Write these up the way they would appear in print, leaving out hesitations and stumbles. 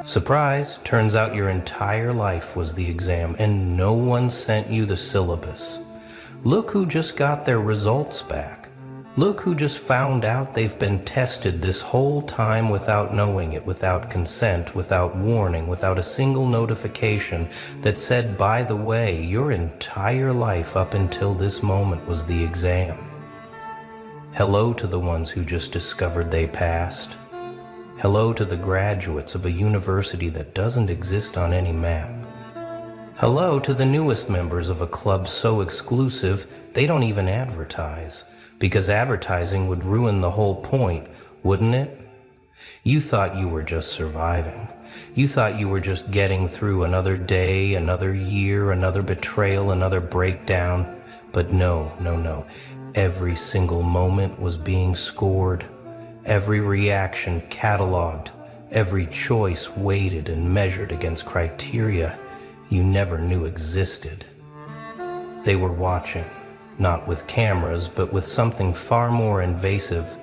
Surprise, turns out your entire life was the exam and no one sent you the syllabus. Look who just got their results back. Look who just found out they've been tested this whole time without knowing it, without consent, without warning, without a single notification that said, by the way, your entire life up until this moment was the exam. Hello to the ones who just discovered they passed. Hello to the graduates of a university that doesn't exist on any map. Hello to the newest members of a club so exclusive they don't even advertise, because advertising would ruin the whole point, wouldn't it? You thought you were just surviving. You thought you were just getting through another day, another year, another betrayal, another breakdown. But no. Every single moment was being scored. Every reaction cataloged, every choice weighted and measured against criteria you never knew existed. They were watching, not with cameras, but with something far more invasive.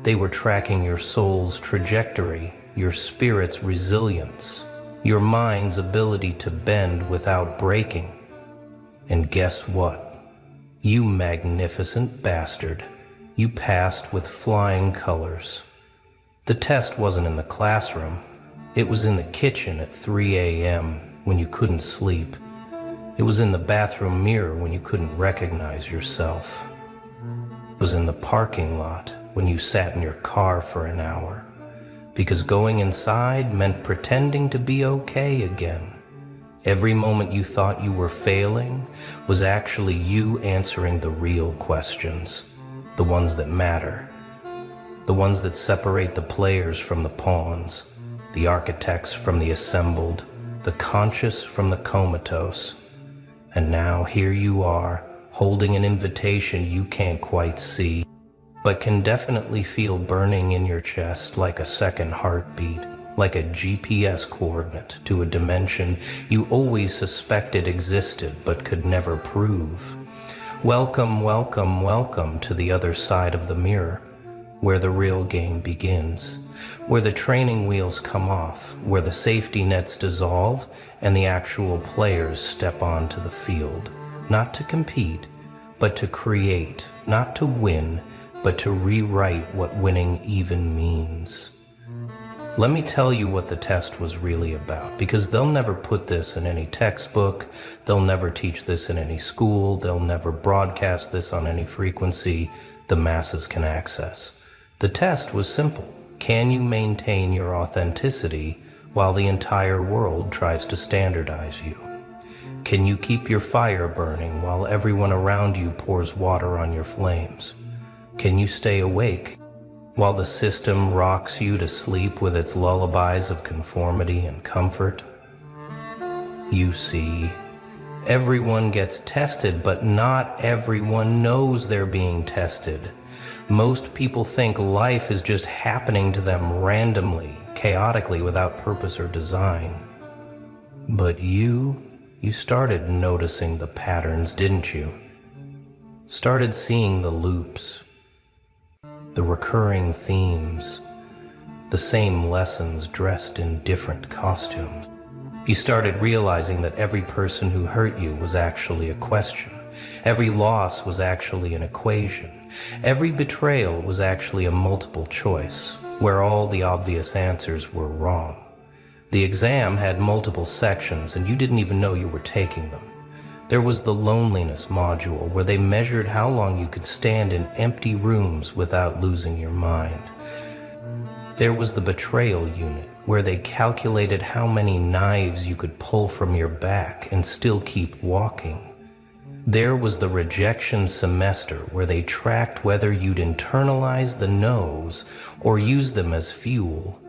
They were tracking your soul's trajectory, your spirit's resilience, your mind's ability to bend without breaking. And guess what? You magnificent bastard. You passed with flying colors. The test wasn't in the classroom. It was in the kitchen at 3 a.m. when you couldn't sleep. It was in the bathroom mirror when you couldn't recognize yourself. It was in the parking lot when you sat in your car for an hour, because going inside meant pretending to be okay again. Every moment you thought you were failing was actually you answering the real questions. The ones that matter, the ones that separate the players from the pawns, the architects from the assembled, the conscious from the comatose. And now here you are, holding an invitation you can't quite see, but can definitely feel burning in your chest like a second heartbeat, like a GPS coordinate to a dimension you always suspected existed but could never prove. Welcome to the other side of the mirror, where the real game begins, where the training wheels come off, where the safety nets dissolve and the actual players step onto the field, not to compete, but to create, not to win, but to rewrite what winning even means. Let me tell you what the test was really about, because they'll never put this in any textbook, they'll never teach this in any school, they'll never broadcast this on any frequency the masses can access. The test was simple. Can you maintain your authenticity while the entire world tries to standardize you? Can you keep your fire burning while everyone around you pours water on your flames? Can you stay awake while the system rocks you to sleep with its lullabies of conformity and comfort? You see, everyone gets tested, but not everyone knows they're being tested. Most people think life is just happening to them randomly, chaotically, without purpose or design. But you started noticing the patterns, didn't you? Started seeing the loops, the recurring themes, the same lessons dressed in different costumes. You started realizing that every person who hurt you was actually a question. Every loss was actually an equation. Every betrayal was actually a multiple choice, where all the obvious answers were wrong. The exam had multiple sections, and you didn't even know you were taking them. There was the loneliness module, where they measured how long you could stand in empty rooms without losing your mind. There was the betrayal unit, where they calculated how many knives you could pull from your back and still keep walking. There was the rejection semester, where they tracked whether you'd internalize the no's or use them as fuel.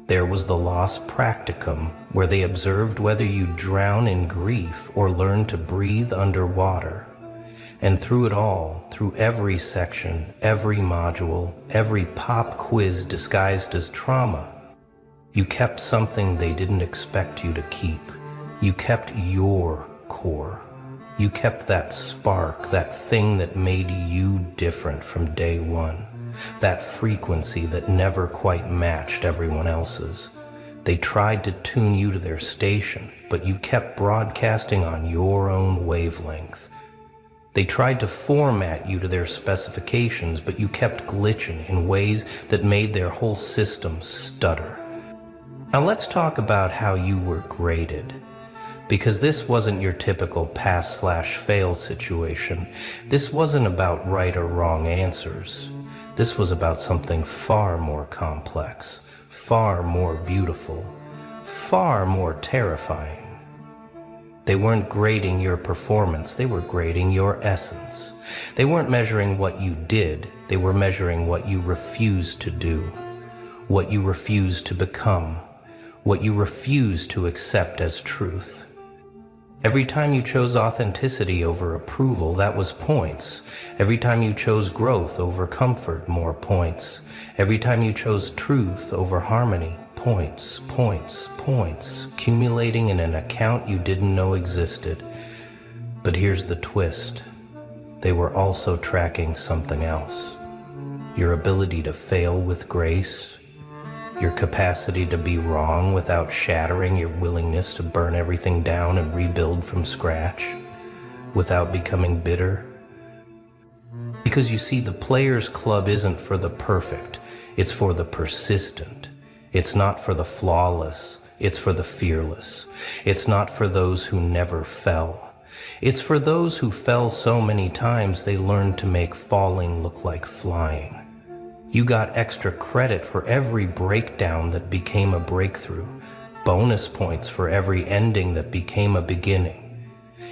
There was the loss practicum, where they observed whether you'd drown in grief or learn to breathe underwater. And through it all, through every section, every module, every pop quiz disguised as trauma, you kept something they didn't expect you to keep. You kept your core. You kept that spark, that thing that made you different from day one. That frequency that never quite matched everyone else's. They tried to tune you to their station, but you kept broadcasting on your own wavelength. They tried to format you to their specifications, but you kept glitching in ways that made their whole system stutter. Now let's talk about how you were graded. Because this wasn't your typical pass/fail situation. This wasn't about right or wrong answers. This was about something far more complex, far more beautiful, far more terrifying. They weren't grading your performance, they were grading your essence. They weren't measuring what you did, they were measuring what you refused to do, what you refused to become, what you refused to accept as truth. Every time you chose authenticity over approval, that was points. Every time you chose growth over comfort, more points. Every time you chose truth over harmony, points, points, points, accumulating in an account you didn't know existed. But here's the twist. They were also tracking something else. Your ability to fail with grace, your capacity to be wrong without shattering, your willingness to burn everything down and rebuild from scratch, without becoming bitter. Because you see, the Players Club isn't for the perfect, it's for the persistent. It's not for the flawless, it's for the fearless. It's not for those who never fell. It's for those who fell so many times they learned to make falling look like flying. You got extra credit for every breakdown that became a breakthrough, bonus points for every ending that became a beginning,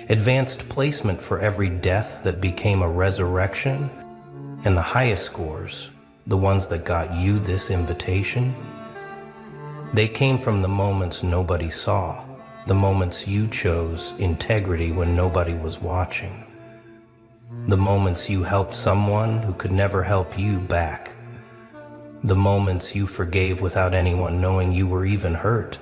advanced placement for every death that became a resurrection, and the highest scores, the ones that got you this invitation, they came from the moments nobody saw, the moments you chose integrity when nobody was watching, the moments you helped someone who could never help you back, the moments you forgave without anyone knowing you were even hurt.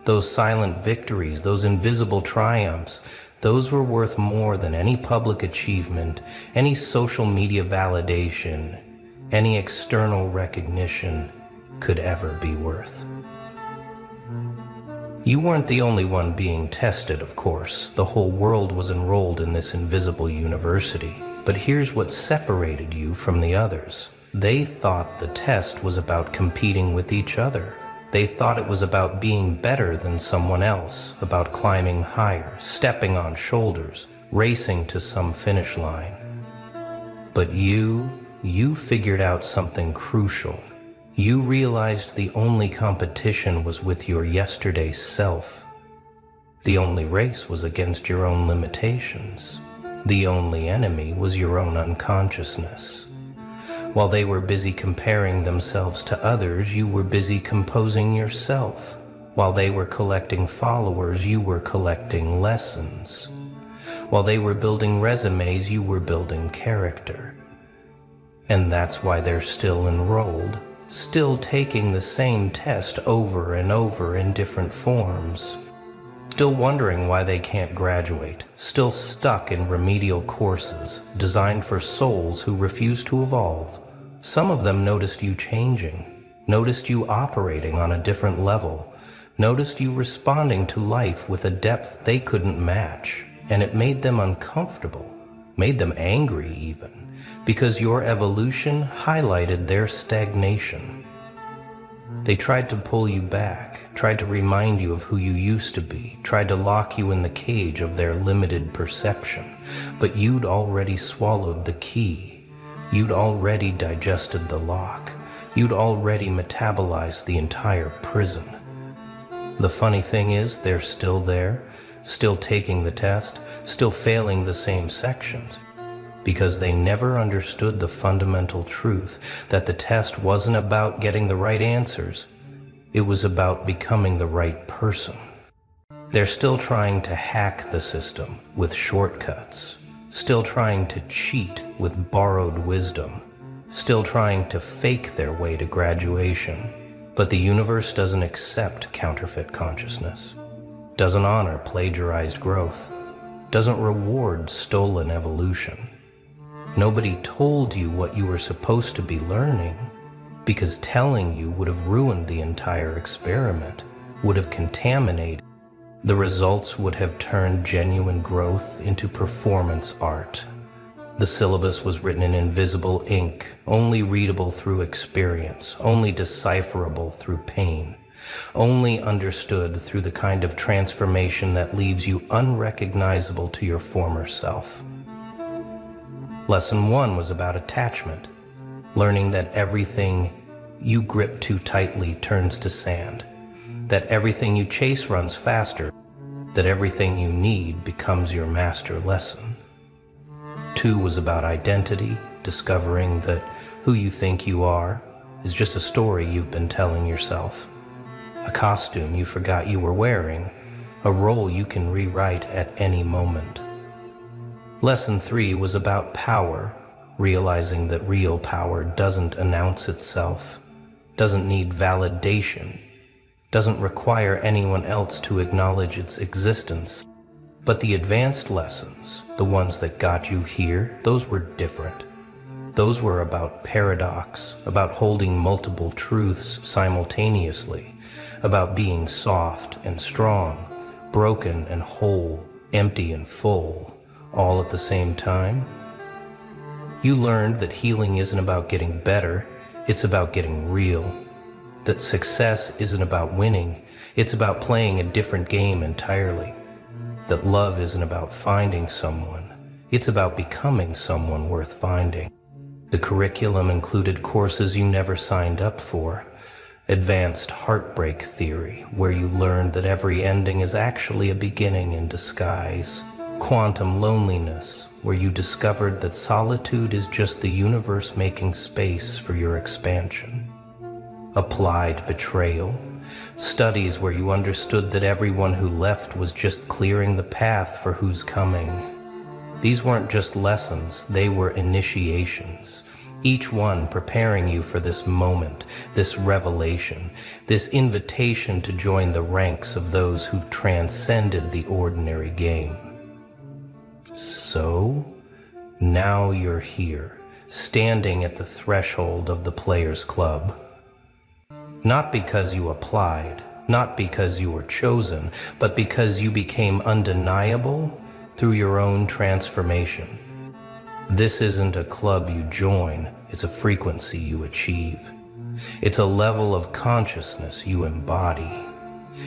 Those silent victories, those invisible triumphs, those were worth more than any public achievement, any social media validation, any external recognition could ever be worth. You weren't the only one being tested, of course. The whole world was enrolled in this invisible university. But here's what separated you from the others. They thought the test was about competing with each other. They thought it was about being better than someone else, about climbing higher, stepping on shoulders, racing to some finish line. But you figured out something crucial. You realized the only competition was with your yesterday's self. The only race was against your own limitations. The only enemy was your own unconsciousness. While they were busy comparing themselves to others, you were busy composing yourself. While they were collecting followers, you were collecting lessons. While they were building resumes, you were building character. And that's why they're still enrolled, still taking the same test over and over in different forms. Still wondering why they can't graduate, still stuck in remedial courses designed for souls who refuse to evolve. Some of them noticed you changing, noticed you operating on a different level, noticed you responding to life with a depth they couldn't match, and it made them uncomfortable, made them angry even, because your evolution highlighted their stagnation. They tried to pull you back, tried to remind you of who you used to be, tried to lock you in the cage of their limited perception, but you'd already swallowed the key. You'd already digested the lock. You'd already metabolized the entire prison. The funny thing is, they're still there, still taking the test, still failing the same sections, because they never understood the fundamental truth that the test wasn't about getting the right answers. It was about becoming the right person. They're still trying to hack the system with shortcuts, still trying to cheat with borrowed wisdom, still trying to fake their way to graduation. But the universe doesn't accept counterfeit consciousness, doesn't honor plagiarized growth, doesn't reward stolen evolution. Nobody told you what you were supposed to be learning, because telling you would have ruined the entire experiment. would have contaminated. The results would have turned genuine growth into performance art. The syllabus was written in invisible ink, only readable through experience, only decipherable through pain, only understood through the kind of transformation that leaves you unrecognizable to your former self. Lesson 1 was about attachment, learning that everything you grip too tightly turns to sand, that everything you chase runs faster, that everything you need becomes your master lesson. 2 was about identity, discovering that who you think you are is just a story you've been telling yourself, a costume you forgot you were wearing, a role you can rewrite at any moment. Lesson 3 was about power, realizing that real power doesn't announce itself, doesn't need validation, doesn't require anyone else to acknowledge its existence. But the advanced lessons, the ones that got you here, those were different. Those were about paradox, about holding multiple truths simultaneously, about being soft and strong, broken and whole, empty and full, all at the same time. You learned that healing isn't about getting better, it's about getting real. That success isn't about winning, it's about playing a different game entirely. That love isn't about finding someone, it's about becoming someone worth finding. The curriculum included courses you never signed up for, advanced heartbreak theory, where you learned that every ending is actually a beginning in disguise, quantum loneliness, where you discovered that solitude is just the universe making space for your expansion, applied betrayal, studies where you understood that everyone who left was just clearing the path for who's coming. These weren't just lessons, they were initiations, each one preparing you for this moment, this revelation, this invitation to join the ranks of those who've transcended the ordinary game. So, now you're here, standing at the threshold of the Players Club. Not because you applied, not because you were chosen, but because you became undeniable through your own transformation. This isn't a club you join, it's a frequency you achieve. It's a level of consciousness you embody.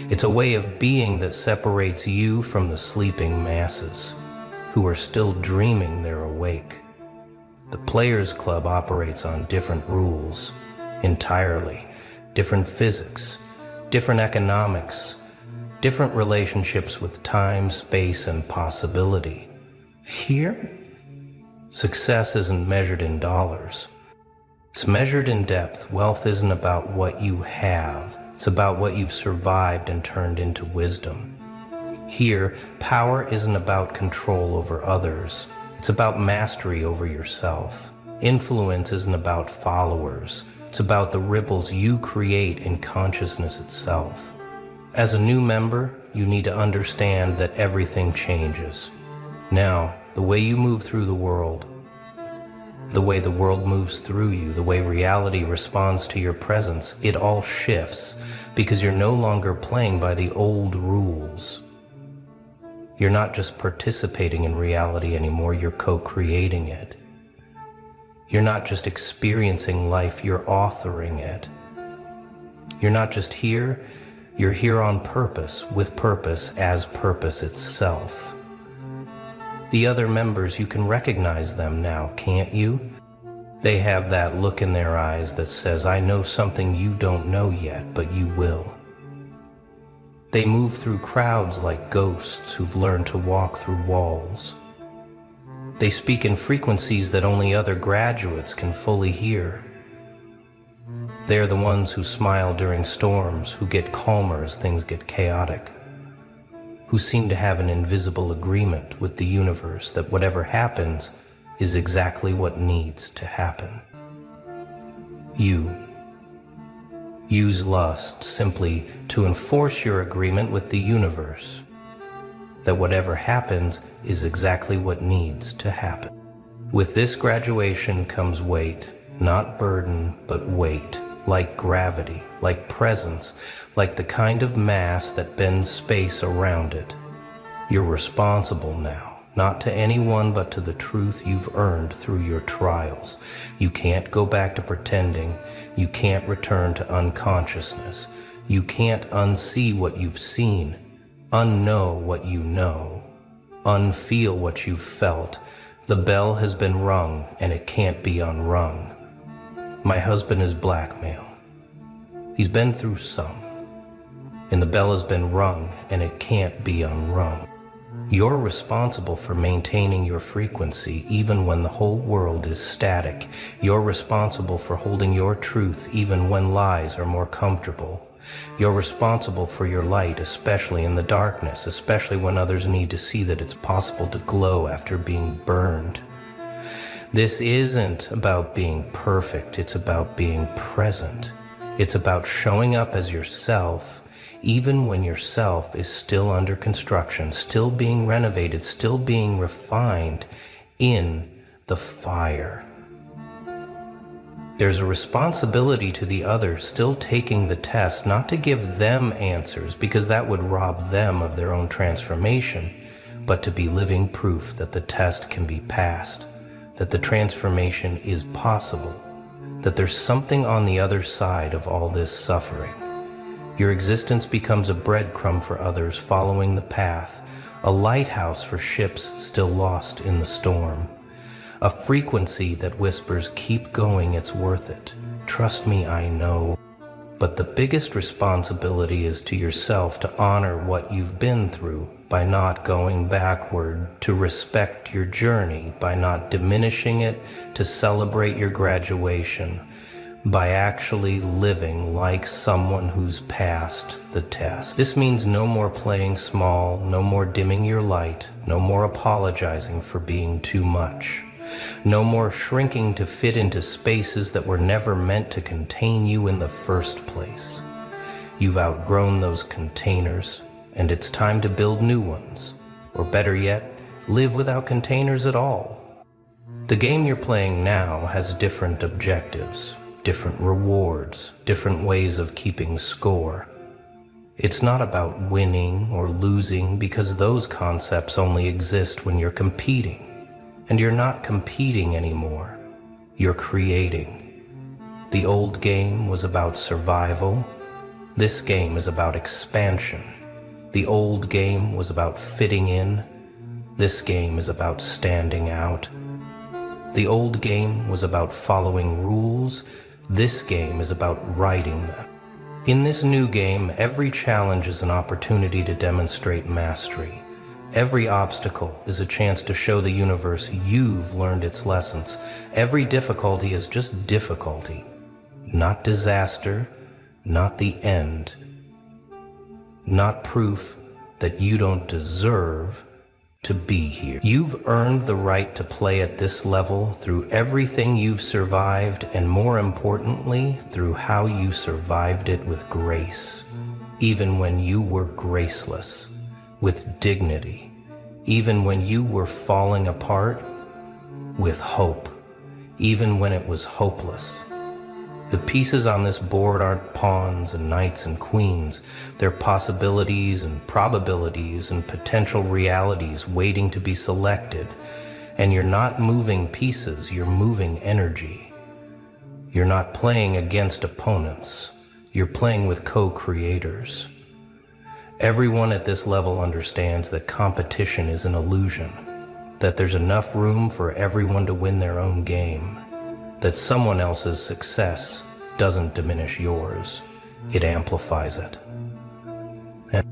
It's a way of being that separates you from the sleeping masses, who are still dreaming they're awake. The Players Club operates on different rules, entirely. Different physics, different economics, different relationships with time, space, and possibility. Here, success isn't measured in dollars. It's measured in depth. Wealth isn't about what you have. It's about what you've survived and turned into wisdom. Here, power isn't about control over others. It's about mastery over yourself. Influence isn't about followers. It's about the ripples you create in consciousness itself. As a new member, you need to understand that everything changes. Now, the way you move through the world, the way the world moves through you, the way reality responds to your presence, it all shifts because you're no longer playing by the old rules. You're not just participating in reality anymore, you're co-creating it. You're not just experiencing life, you're authoring it. You're not just here, you're here on purpose, with purpose as purpose itself. The other members, you can recognize them now, can't you? They have that look in their eyes that says, I know something you don't know yet, but you will. They move through crowds like ghosts who've learned to walk through walls. They speak in frequencies that only other graduates can fully hear. They're the ones who smile during storms, who get calmer as things get chaotic, who seem to have an invisible agreement with the universe that whatever happens is exactly what needs to happen. You use lust simply to enforce your agreement with the universe, that whatever happens is exactly what needs to happen. With this graduation comes weight, not burden, but weight, like gravity, like presence, like the kind of mass that bends space around it. You're responsible now, not to anyone but to the truth you've earned through your trials. You can't go back to pretending. You can't return to unconsciousness. You can't unsee what you've seen, unknow what you know, unfeel what you've felt. The bell has been rung, and it can't be unrung. My husband is blackmail. He's been through some, and the bell has been rung, and it can't be unrung. You're responsible for maintaining your frequency even when the whole world is static. You're responsible for holding your truth even when lies are more comfortable. You're responsible for your light, especially in the darkness, especially when others need to see that it's possible to glow after being burned. This isn't about being perfect, it's about being present. It's about showing up as yourself, even when yourself is still under construction, still being renovated, still being refined in the fire. There's a responsibility to the others still taking the test, not to give them answers because that would rob them of their own transformation, but to be living proof that the test can be passed, that the transformation is possible, that there's something on the other side of all this suffering. Your existence becomes a breadcrumb for others following the path, a lighthouse for ships still lost in the storm. A frequency that whispers, keep going, it's worth it. Trust me, I know. But the biggest responsibility is to yourself to honor what you've been through by not going backward, to respect your journey by not diminishing it, to celebrate your graduation by actually living like someone who's passed the test. This means no more playing small, no more dimming your light, no more apologizing for being too much. No more shrinking to fit into spaces that were never meant to contain you in the first place. You've outgrown those containers, and it's time to build new ones. Or better yet, live without containers at all. The game you're playing now has different objectives, different rewards, different ways of keeping score. It's not about winning or losing because those concepts only exist when you're competing. And you're not competing anymore, you're creating. The old game was about survival. This game is about expansion. The old game was about fitting in. This game is about standing out. The old game was about following rules. This game is about writing them. In this new game, every challenge is an opportunity to demonstrate mastery. Every obstacle is a chance to show the universe you've learned its lessons. Every difficulty is just difficulty, not disaster, not the end, not proof that you don't deserve to be here. You've earned the right to play at this level through everything you've survived, and more importantly, through how you survived it with grace, even when you were graceless. With dignity, even when you were falling apart, with hope, even when it was hopeless. The pieces on this board aren't pawns and knights and queens. They're possibilities and probabilities and potential realities waiting to be selected. And you're not moving pieces, you're moving energy. You're not playing against opponents, you're playing with co-creators. Everyone at this level understands that competition is an illusion, that there's enough room for everyone to win their own game, that someone else's success doesn't diminish yours, it amplifies it. And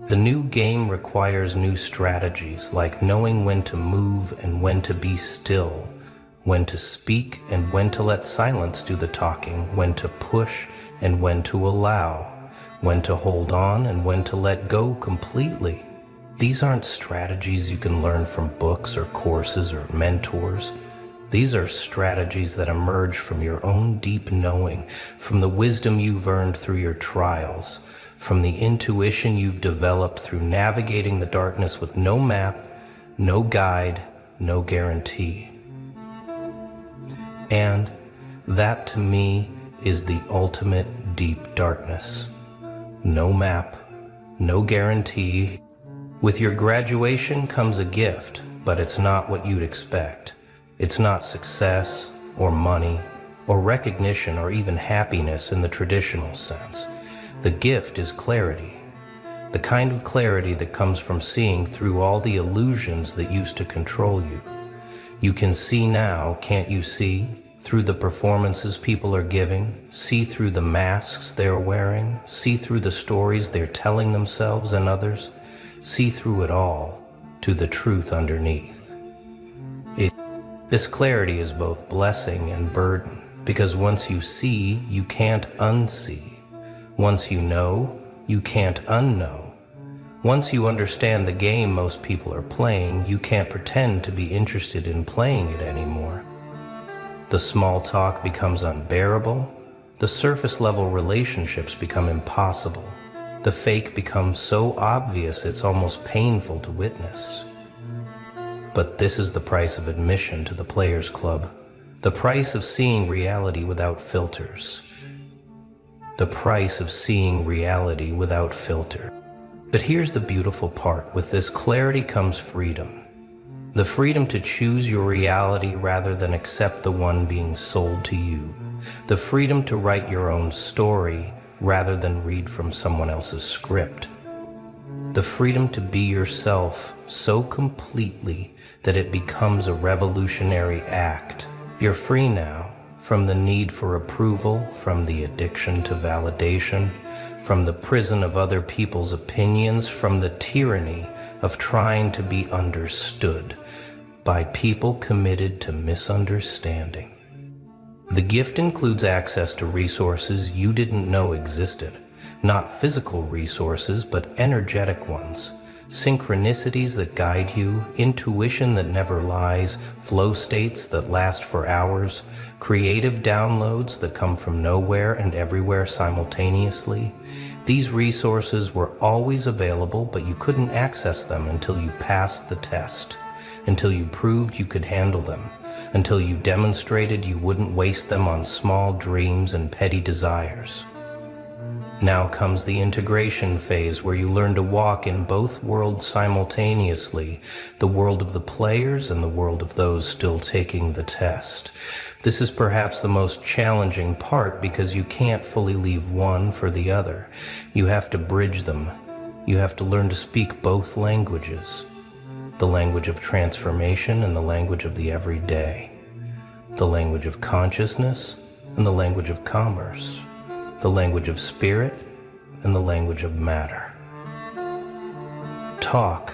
the new game requires new strategies, like knowing when to move and when to be still, when to speak and when to let silence do the talking, when to push and when to allow, when to hold on and when to let go completely. These aren't strategies you can learn from books or courses or mentors. These are strategies that emerge from your own deep knowing, from the wisdom you've earned through your trials, from the intuition you've developed through navigating the darkness with no map, no guide, no guarantee. And that to me is the ultimate deep darkness. No map, no guarantee. With your graduation comes a gift, but it's not what you'd expect. It's not success, or money, or recognition, or even happiness in the traditional sense. The gift is clarity. The kind of clarity that comes from seeing through all the illusions that used to control you. You can see now, can't you see? Through the performances people are giving, see through the masks they're wearing, see through the stories they're telling themselves and others, see through it all to the truth underneath. This clarity is both blessing and burden, because once you see, you can't unsee. Once you know, you can't unknow. Once you understand the game most people are playing, you can't pretend to be interested in playing it anymore. The small talk becomes unbearable. The surface level relationships become impossible. The fake becomes so obvious it's almost painful to witness. But this is the price of admission to the Players Club. The price of seeing reality without filters. The price of seeing reality without filter. But here's the beautiful part. With this clarity comes freedom. The freedom to choose your reality rather than accept the one being sold to you. The freedom to write your own story rather than read from someone else's script. The freedom to be yourself so completely that it becomes a revolutionary act. You're free now from the need for approval, from the addiction to validation, from the prison of other people's opinions, from the tyranny of trying to be understood by people committed to misunderstanding. The gift includes access to resources you didn't know existed, not physical resources, but energetic ones, synchronicities that guide you, intuition that never lies, flow states that last for hours, creative downloads that come from nowhere and everywhere simultaneously. These resources were always available, but you couldn't access them until you passed the test, until you proved you could handle them, until you demonstrated you wouldn't waste them on small dreams and petty desires. Now comes the integration phase, where you learn to walk in both worlds simultaneously, the world of the players and the world of those still taking the test. This is perhaps the most challenging part, because you can't fully leave one for the other. You have to bridge them. You have to learn to speak both languages. The language of transformation and the language of the everyday. The language of consciousness and the language of commerce. The language of spirit and the language of matter. Talk.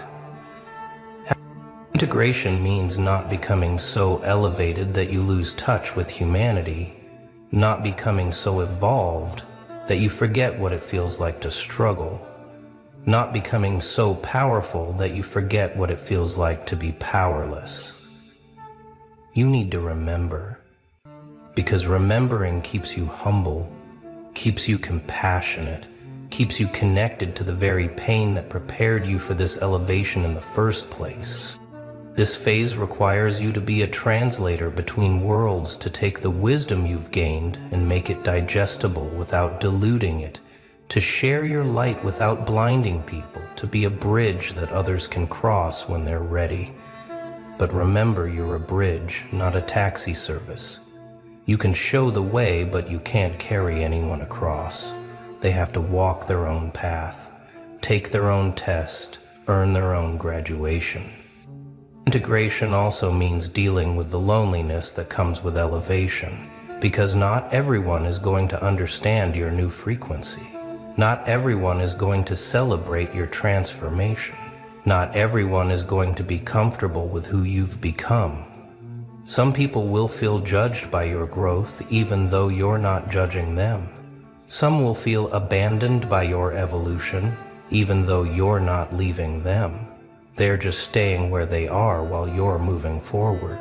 Integration means not becoming so elevated that you lose touch with humanity, not becoming so evolved that you forget what it feels like to struggle, not becoming so powerful that you forget what it feels like to be powerless. You need to remember, because remembering keeps you humble, keeps you compassionate, keeps you connected to the very pain that prepared you for this elevation in the first place. This phase requires you to be a translator between worlds, to take the wisdom you've gained and make it digestible without diluting it, to share your light without blinding people, to be a bridge that others can cross when they're ready. But remember, you're a bridge, not a taxi service. You can show the way, but you can't carry anyone across. They have to walk their own path, take their own test, earn their own graduation. Integration also means dealing with the loneliness that comes with elevation, because not everyone is going to understand your new frequency. Not everyone is going to celebrate your transformation. Not everyone is going to be comfortable with who you've become. Some people will feel judged by your growth, even though you're not judging them. Some will feel abandoned by your evolution, even though you're not leaving them. They're just staying where they are while you're moving forward.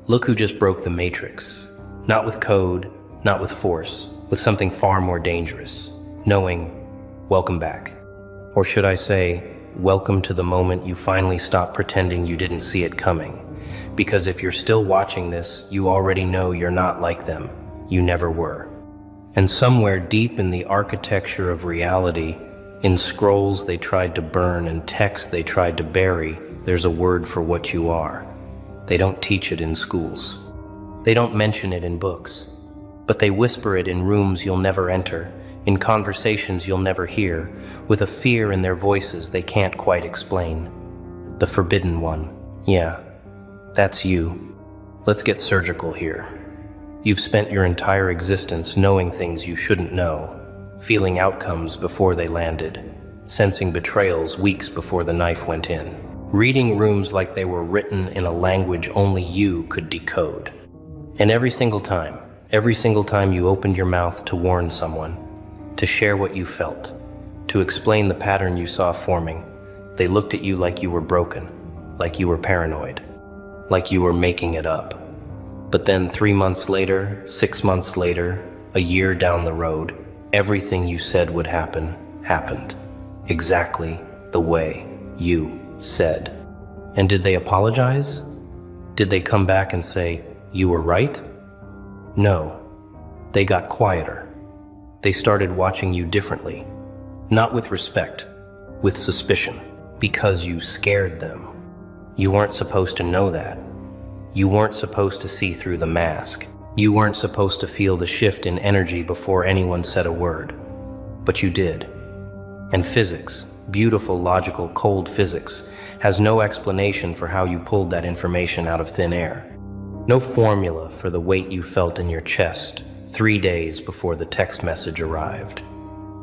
Look who just broke the matrix. Not with code, not with force, with something far more dangerous. Knowing, welcome back. Or should I say, welcome to the moment you finally stop pretending you didn't see it coming. Because if you're still watching this, you already know you're not like them. You never were. And somewhere deep in the architecture of reality, in scrolls they tried to burn and texts they tried to bury, there's a word for what you are. They don't teach it in schools. They don't mention it in books. But they whisper it in rooms you'll never enter, in conversations you'll never hear, with a fear in their voices they can't quite explain. The forbidden one. Yeah, that's you. Let's get surgical here. You've spent your entire existence knowing things you shouldn't know, feeling outcomes before they landed, sensing betrayals weeks before the knife went in, reading rooms like they were written in a language only you could decode. And every single time you opened your mouth to warn someone, to share what you felt, to explain the pattern you saw forming, they looked at you like you were broken, like you were paranoid, like you were making it up. But then 3 months later, 6 months later, a year down the road, everything you said would happen, happened. Exactly the way you said. And did they apologize? Did they come back and say, "You were right"? No. They got quieter. They started watching you differently. Not with respect, with suspicion. Because you scared them. You weren't supposed to know that. You weren't supposed to see through the mask. You weren't supposed to feel the shift in energy before anyone said a word. But you did. And physics, beautiful, logical, cold physics, has no explanation for how you pulled that information out of thin air. No formula for the weight you felt in your chest 3 days before the text message arrived.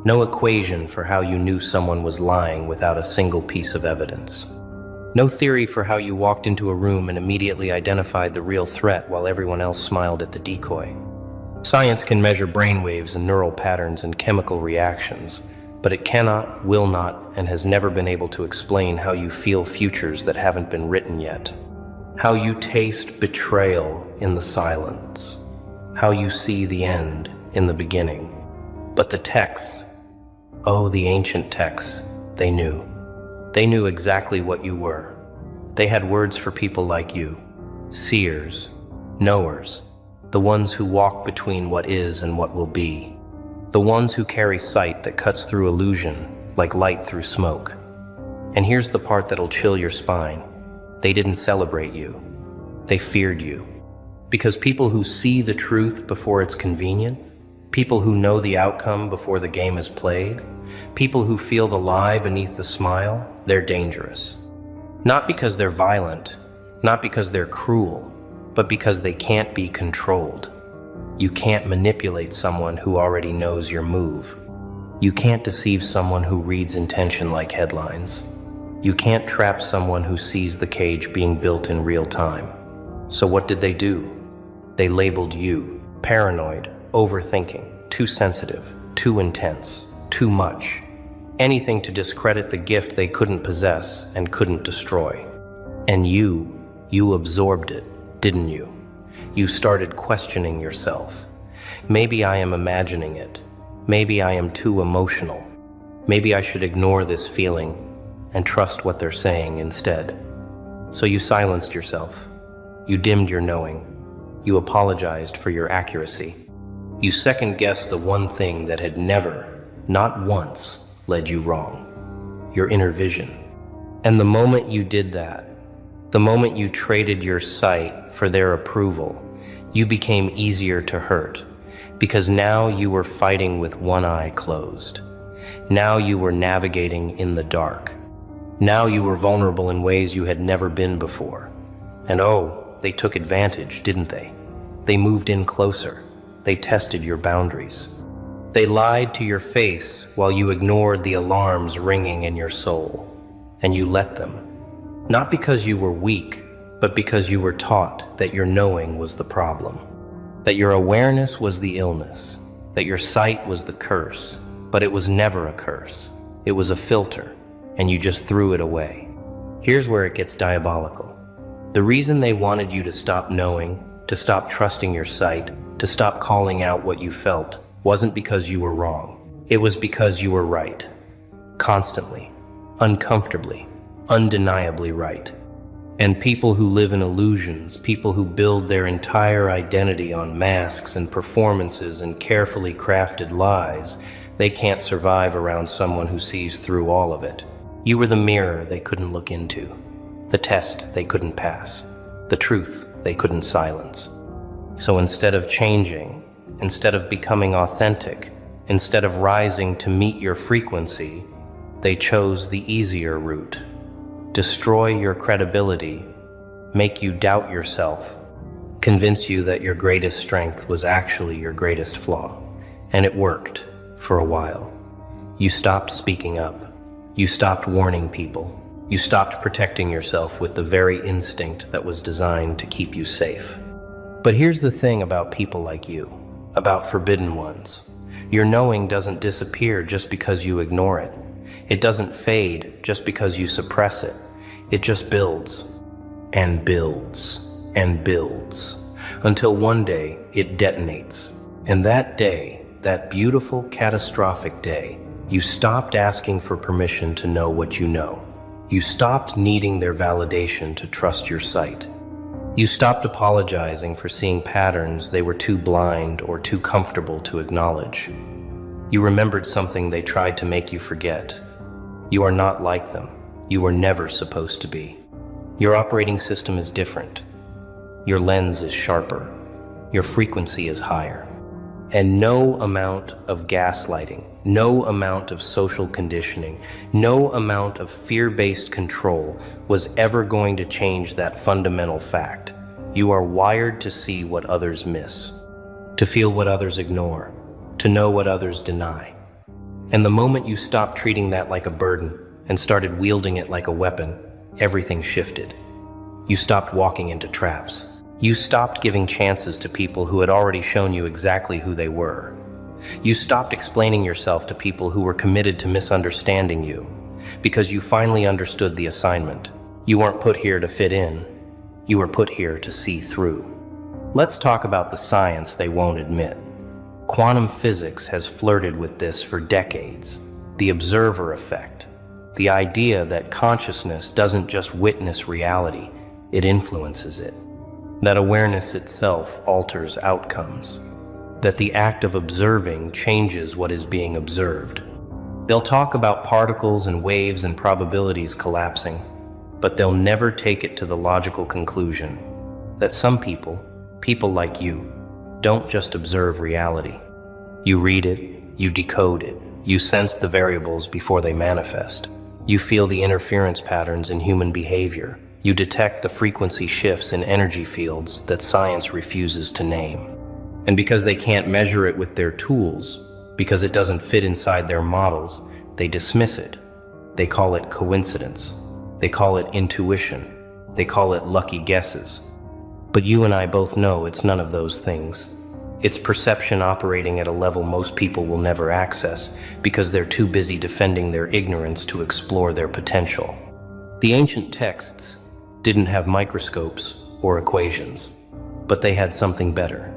No equation for how you knew someone was lying without a single piece of evidence. No theory for how you walked into a room and immediately identified the real threat while everyone else smiled at the decoy. Science can measure brainwaves and neural patterns and chemical reactions, but it cannot, will not, and has never been able to explain how you feel futures that haven't been written yet. How you taste betrayal in the silence. How you see the end in the beginning. But the texts, oh, the ancient texts, they knew. They knew exactly what you were. They had words for people like you, seers, knowers, the ones who walk between what is and what will be, the ones who carry sight that cuts through illusion like light through smoke. And here's the part that'll chill your spine. They didn't celebrate you. They feared you. Because people who see the truth before it's convenient, people who know the outcome before the game is played, people who feel the lie beneath the smile, they're dangerous. Not because they're violent, not because they're cruel, but because they can't be controlled. You can't manipulate someone who already knows your move. You can't deceive someone who reads intention like headlines. You can't trap someone who sees the cage being built in real time. So what did they do? They labeled you paranoid, overthinking, too sensitive, too intense, too much. Anything to discredit the gift they couldn't possess and couldn't destroy. And you absorbed it, didn't you? You started questioning yourself. Maybe I am imagining it. Maybe I am too emotional. Maybe I should ignore this feeling and trust what they're saying instead. So you silenced yourself. You dimmed your knowing. You apologized for your accuracy. You second-guessed the one thing that had never, not once, led you wrong. Your inner vision. And the moment you did that, the moment you traded your sight for their approval, you became easier to hurt, because now you were fighting with one eye closed. Now you were navigating in the dark. Now you were vulnerable in ways you had never been before. And oh, they took advantage, didn't they? They moved in closer. They tested your boundaries. They lied to your face while you ignored the alarms ringing in your soul. And you let them. Not because you were weak, but because you were taught that your knowing was the problem. That your awareness was the illness. That your sight was the curse. But it was never a curse. It was a filter, and you just threw it away. Here's where it gets diabolical. The reason they wanted you to stop knowing, to stop trusting your sight, to stop calling out what you felt, wasn't because you were wrong. It was because you were right. Constantly, uncomfortably, undeniably right. And people who live in illusions, people who build their entire identity on masks and performances and carefully crafted lies, they can't survive around someone who sees through all of it. You were the mirror they couldn't look into, the test they couldn't pass, the truth they couldn't silence. So instead of changing, instead of becoming authentic, instead of rising to meet your frequency, they chose the easier route. Destroy your credibility, make you doubt yourself, convince you that your greatest strength was actually your greatest flaw. And it worked for a while. You stopped speaking up. You stopped warning people. You stopped protecting yourself with the very instinct that was designed to keep you safe. But here's the thing about people like you, about forbidden ones. Your knowing doesn't disappear just because you ignore it. It doesn't fade just because you suppress it. It just builds and builds and builds until one day it detonates. And that day, that beautiful, catastrophic day, you stopped asking for permission to know what you know. You stopped needing their validation to trust your sight. You stopped apologizing for seeing patterns they were too blind or too comfortable to acknowledge. You remembered something they tried to make you forget. You are not like them. You were never supposed to be. Your operating system is different. Your lens is sharper. Your frequency is higher. And no amount of gaslighting, no amount of social conditioning, no amount of fear-based control was ever going to change that fundamental fact. You are wired to see what others miss, to feel what others ignore, to know what others deny. And the moment you stopped treating that like a burden and started wielding it like a weapon, everything shifted. You stopped walking into traps. You stopped giving chances to people who had already shown you exactly who they were. You stopped explaining yourself to people who were committed to misunderstanding you, because you finally understood the assignment. You weren't put here to fit in. You were put here to see through. Let's talk about the science they won't admit. Quantum physics has flirted with this for decades. The observer effect. The idea that consciousness doesn't just witness reality, it influences it. That awareness itself alters outcomes. That the act of observing changes what is being observed. They'll talk about particles and waves and probabilities collapsing, but they'll never take it to the logical conclusion that some people like you, don't just observe reality. You read it, you decode it, you sense the variables before they manifest. You feel the interference patterns in human behavior. You detect the frequency shifts in energy fields that science refuses to name. And because they can't measure it with their tools, because it doesn't fit inside their models, they dismiss it. They call it coincidence. They call it intuition. They call it lucky guesses. But you and I both know it's none of those things. It's perception operating at a level most people will never access because they're too busy defending their ignorance to explore their potential. The ancient texts didn't have microscopes or equations, but they had something better.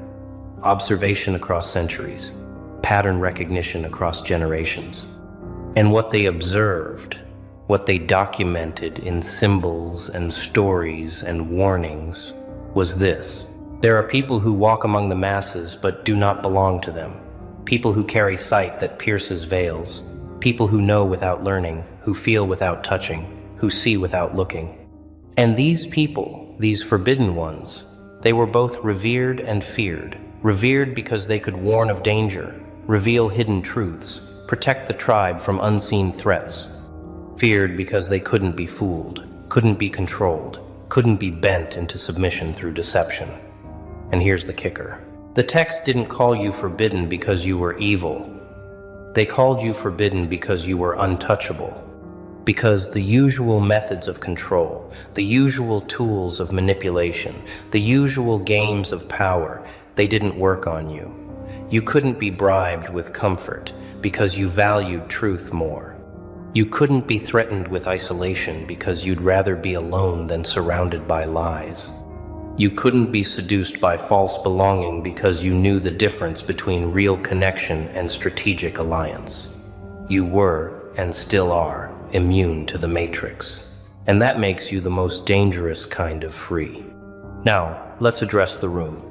Observation across centuries, pattern recognition across generations. And what they observed, what they documented in symbols and stories and warnings, was this. There are people who walk among the masses but do not belong to them. People who carry sight that pierces veils. People who know without learning, who feel without touching, who see without looking. And these people, these forbidden ones, they were both revered and feared. Revered because they could warn of danger, reveal hidden truths, protect the tribe from unseen threats. Feared because they couldn't be fooled, couldn't be controlled, couldn't be bent into submission through deception. And here's the kicker. The text didn't call you forbidden because you were evil. They called you forbidden because you were untouchable. Because the usual methods of control, the usual tools of manipulation, the usual games of power, they didn't work on you. You couldn't be bribed with comfort because you valued truth more. You couldn't be threatened with isolation because you'd rather be alone than surrounded by lies. You couldn't be seduced by false belonging because you knew the difference between real connection and strategic alliance. You were, and still are, immune to the matrix. And that makes you the most dangerous kind of free. Now, let's address the room.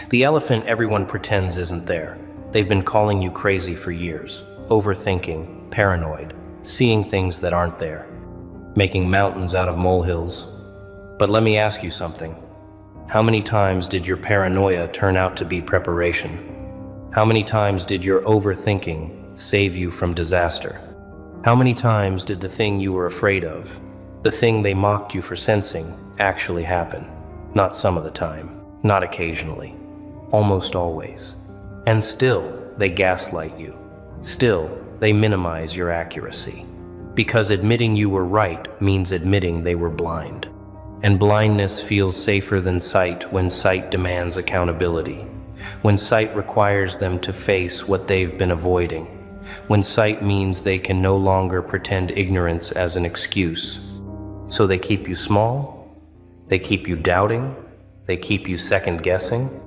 The elephant everyone pretends isn't there. They've been calling you crazy for years, overthinking, paranoid, seeing things that aren't there, making mountains out of molehills. But let me ask you something. How many times did your paranoia turn out to be preparation? How many times did your overthinking save you from disaster? How many times did the thing you were afraid of, the thing they mocked you for sensing, actually happen? Not some of the time, not occasionally, almost always. And still, they gaslight you. Still, they minimize your accuracy. Because admitting you were right means admitting they were blind. And blindness feels safer than sight when sight demands accountability. When sight requires them to face what they've been avoiding. When sight means they can no longer pretend ignorance as an excuse. So they keep you small, they keep you doubting, they keep you second-guessing.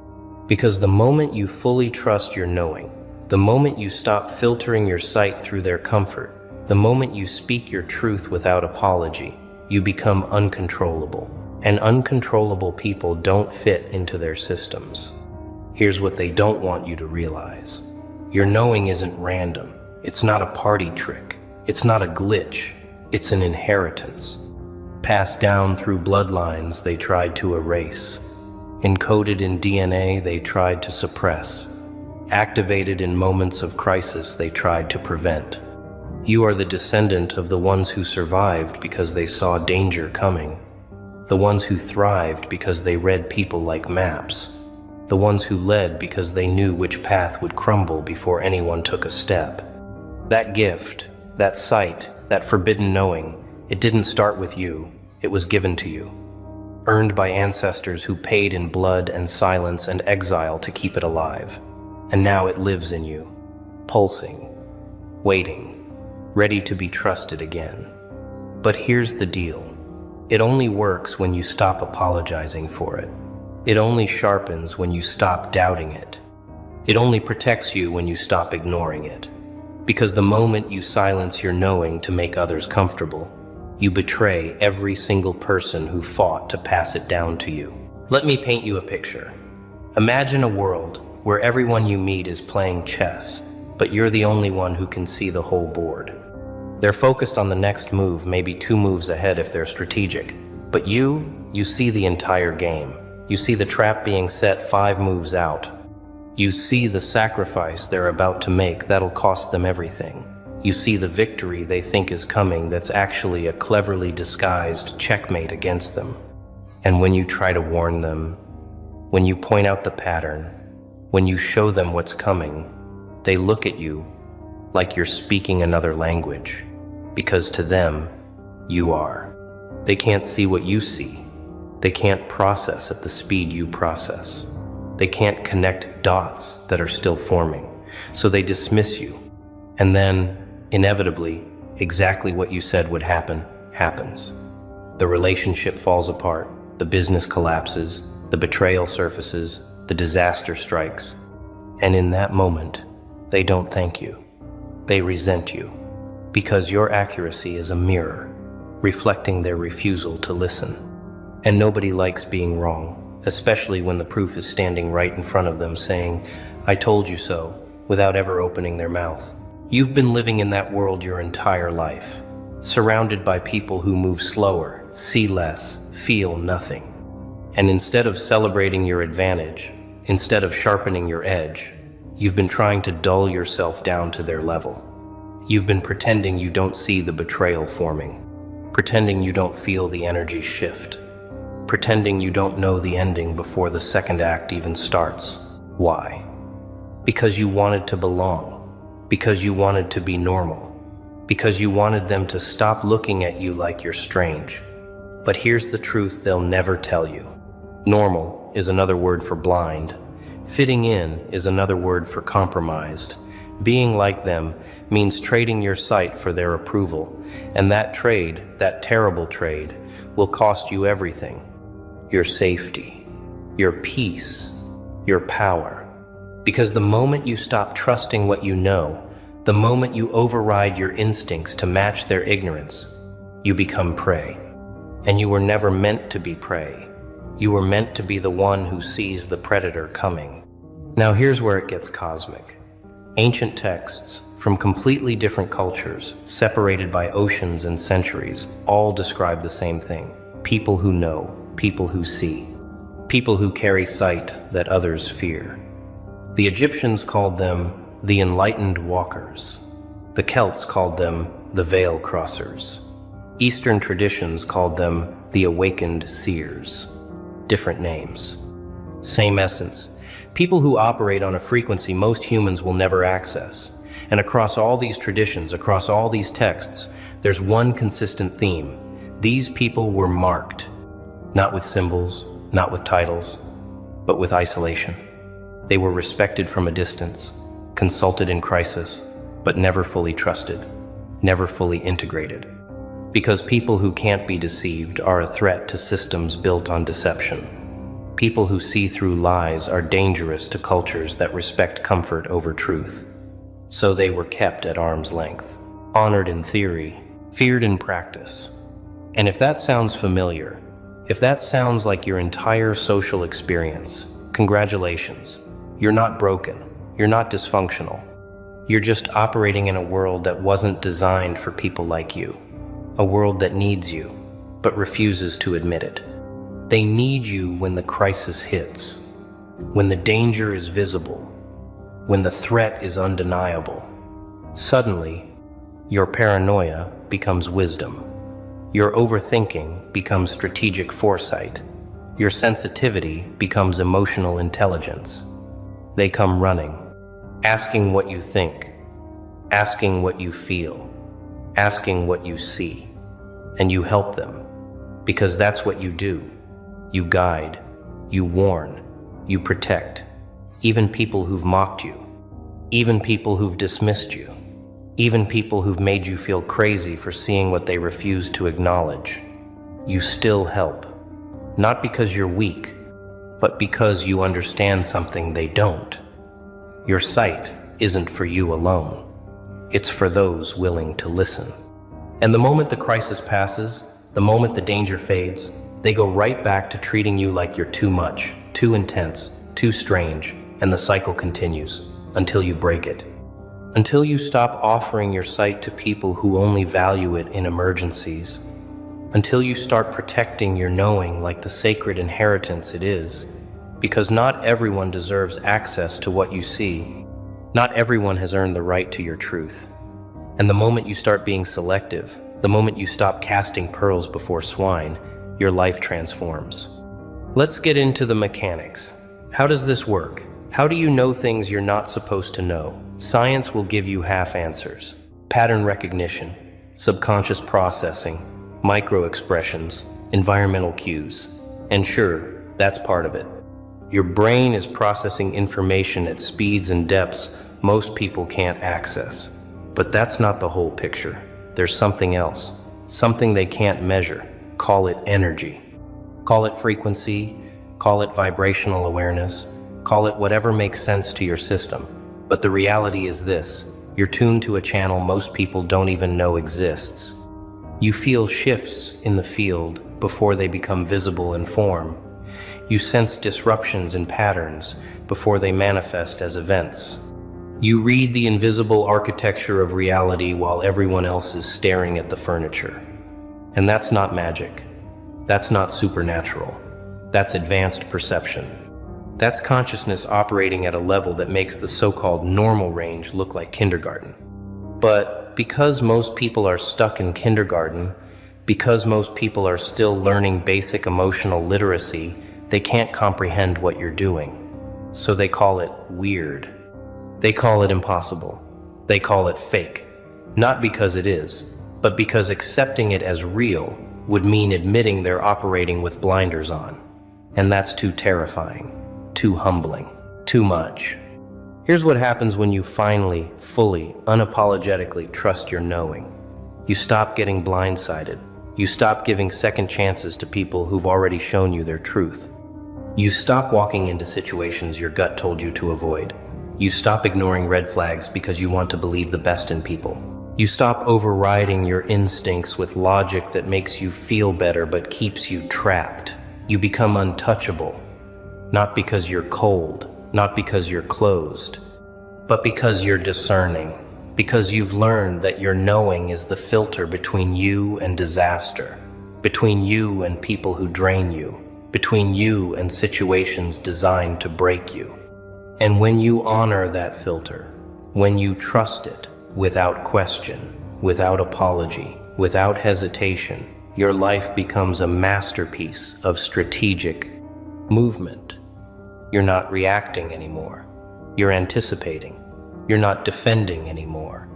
Because the moment you fully trust your knowing, the moment you stop filtering your sight through their comfort, the moment you speak your truth without apology, you become uncontrollable. And uncontrollable people don't fit into their systems. Here's what they don't want you to realize. Your knowing isn't random. It's not a party trick. It's not a glitch. It's an inheritance. Passed down through bloodlines they tried to erase. Encoded in DNA they tried to suppress. Activated in moments of crisis they tried to prevent. You are the descendant of the ones who survived because they saw danger coming. The ones who thrived because they read people like maps. The ones who led because they knew which path would crumble before anyone took a step. That gift, that sight, that forbidden knowing, it didn't start with you, it was given to you. Earned by ancestors who paid in blood and silence and exile to keep it alive. And now it lives in you, pulsing, waiting, ready to be trusted again. But here's the deal. It only works when you stop apologizing for it. It only sharpens when you stop doubting it. It only protects you when you stop ignoring it. Because the moment you silence your knowing to make others comfortable, you betray every single person who fought to pass it down to you. Let me paint you a picture. Imagine a world where everyone you meet is playing chess, but you're the only one who can see the whole board. They're focused on the next move, maybe 2 moves ahead if they're strategic. But you see the entire game. You see the trap being set 5 moves out. You see the sacrifice they're about to make that'll cost them everything. You see the victory they think is coming that's actually a cleverly disguised checkmate against them. And when you try to warn them, when you point out the pattern, when you show them what's coming, they look at you like you're speaking another language. Because to them, you are. They can't see what you see. They can't process at the speed you process. They can't connect dots that are still forming. So they dismiss you. And then, inevitably, exactly what you said would happen, happens. The relationship falls apart, the business collapses, the betrayal surfaces, the disaster strikes. And in that moment, they don't thank you. They resent you. Because your accuracy is a mirror, reflecting their refusal to listen. And nobody likes being wrong, especially when the proof is standing right in front of them saying, "I told you so," without ever opening their mouth. You've been living in that world your entire life, surrounded by people who move slower, see less, feel nothing. And instead of celebrating your advantage, instead of sharpening your edge, you've been trying to dull yourself down to their level. You've been pretending you don't see the betrayal forming, pretending you don't feel the energy shift, pretending you don't know the ending before the second act even starts. Why? Because you wanted to belong, because you wanted to be normal, because you wanted them to stop looking at you like you're strange. But here's the truth they'll never tell you. Normal is another word for blind. Fitting in is another word for compromised. Being like them means trading your sight for their approval, and that trade, that terrible trade, will cost you everything. Your safety, your peace, your power. Because the moment you stop trusting what you know, the moment you override your instincts to match their ignorance, you become prey. And you were never meant to be prey. You were meant to be the one who sees the predator coming. Now here's where it gets cosmic. Ancient texts from completely different cultures, separated by oceans and centuries, all describe the same thing. People who know, people who see, people who carry sight that others fear. The Egyptians called them the enlightened walkers. The Celts called them the veil crossers. Eastern traditions called them the awakened seers. Different names. Same essence. People who operate on a frequency most humans will never access. And across all these traditions, across all these texts, there's one consistent theme. These people were marked, not with symbols, not with titles, but with isolation. They were respected from a distance, consulted in crisis, but never fully trusted, never fully integrated. Because people who can't be deceived are a threat to systems built on deception. People who see through lies are dangerous to cultures that respect comfort over truth. So they were kept at arm's length, honored in theory, feared in practice. And if that sounds familiar, if that sounds like your entire social experience, congratulations. You're not broken. You're not dysfunctional. You're just operating in a world that wasn't designed for people like you. A world that needs you, but refuses to admit it. They need you when the crisis hits, when the danger is visible, when the threat is undeniable. Suddenly, your paranoia becomes wisdom. Your overthinking becomes strategic foresight. Your sensitivity becomes emotional intelligence. They come running, asking what you think, asking what you feel, asking what you see, and you help them, because that's what you do. You guide, you warn, you protect, even people who've mocked you, even people who've dismissed you, even people who've made you feel crazy for seeing what they refuse to acknowledge. You still help, not because you're weak, but because you understand something they don't. Your sight isn't for you alone. It's for those willing to listen. And the moment the crisis passes, the moment the danger fades, they go right back to treating you like you're too much, too intense, too strange, and the cycle continues until you break it. Until you stop offering your sight to people who only value it in emergencies. Until you start protecting your knowing like the sacred inheritance it is. Because not everyone deserves access to what you see. Not everyone has earned the right to your truth. And the moment you start being selective, the moment you stop casting pearls before swine, your life transforms. Let's get into the mechanics. How does this work? How do you know things you're not supposed to know? Science will give you half answers. Pattern recognition, subconscious processing, micro-expressions, environmental cues. And sure, that's part of it. Your brain is processing information at speeds and depths most people can't access. But that's not the whole picture. There's something else, something they can't measure. Call it energy. Call it frequency, call it vibrational awareness, call it whatever makes sense to your system. But the reality is this: you're tuned to a channel most people don't even know exists. You feel shifts in the field before they become visible in form. You sense disruptions in patterns before they manifest as events. You read the invisible architecture of reality while everyone else is staring at the furniture. And that's not magic. That's not supernatural. That's advanced perception. That's consciousness operating at a level that makes the so-called normal range look like kindergarten. But because most people are stuck in kindergarten, because most people are still learning basic emotional literacy, they can't comprehend what you're doing. So they call it weird. They call it impossible. They call it fake. Not because it is, but because accepting it as real would mean admitting they're operating with blinders on. And that's too terrifying, too humbling, too much. Here's what happens when you finally, fully, unapologetically trust your knowing. You stop getting blindsided. You stop giving second chances to people who've already shown you their truth. You stop walking into situations your gut told you to avoid. You stop ignoring red flags because you want to believe the best in people. You stop overriding your instincts with logic that makes you feel better but keeps you trapped. You become untouchable, not because you're cold, not because you're closed, but because you're discerning, because you've learned that your knowing is the filter between you and disaster, between you and people who drain you, between you and situations designed to break you. And when you honor that filter, when you trust it without question, without apology, without hesitation, your life becomes a masterpiece of strategic movement. You're not reacting anymore. You're anticipating. You're not defending anymore.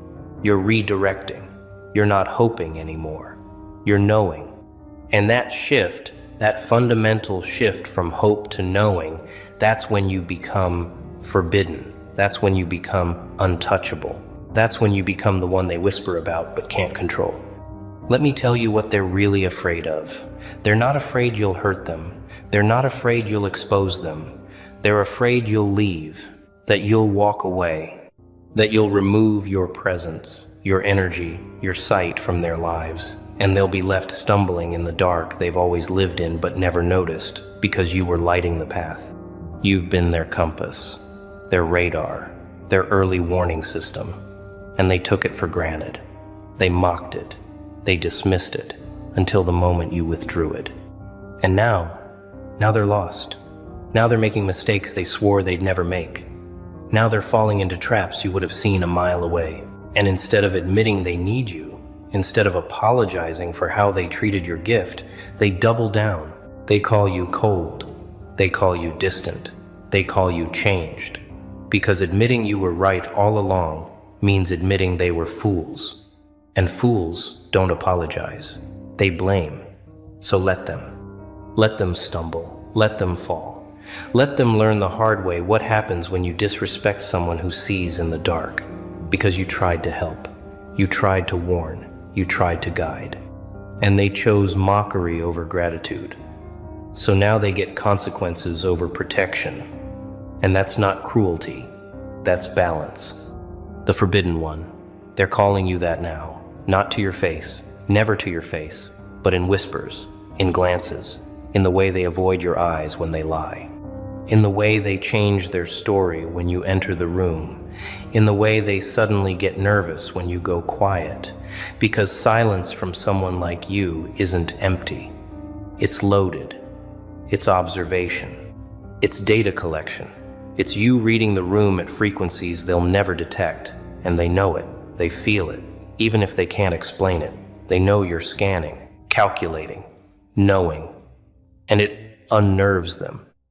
You're redirecting. You're not hoping anymore. You're knowing. And that shift, that fundamental shift from hope to knowing, that's when you become forbidden. That's when you become untouchable. That's when you become the one they whisper about but can't control. Let me tell you what they're really afraid of. They're not afraid you'll hurt them. They're not afraid you'll expose them. They're afraid you'll leave, that you'll walk away, that you'll remove your presence, your energy, your sight from their lives, and they'll be left stumbling in the dark they've always lived in but never noticed because you were lighting the path. You've been their compass, their radar, their early warning system, and they took it for granted. They mocked it. They dismissed it until the moment you withdrew it. And now they're lost. Now they're making mistakes they swore they'd never make. Now they're falling into traps you would have seen a mile away. And instead of admitting they need you, instead of apologizing for how they treated your gift, they double down. They call you cold. They call you distant. They call you changed. Because admitting you were right all along means admitting they were fools. And fools don't apologize. They blame. So let them. Let them stumble. Let them fall. Let them learn the hard way what happens when you disrespect someone who sees in the dark. Because you tried to help. You tried to warn. You tried to guide. And they chose mockery over gratitude. So now they get consequences over protection. And that's not cruelty. That's balance. The forbidden one. They're calling you that now. Not to your face, never to your face, but in whispers, in glances, in the way they avoid your eyes when they lie, in the way they change their story when you enter the room, in the way they suddenly get nervous when you go quiet, because silence from someone like you isn't empty. It's loaded. It's observation. It's data collection. It's you reading the room at frequencies they'll never detect, and they know it. They feel it. Even if they can't explain it, they know you're scanning, calculating, knowing, and it unnerves them.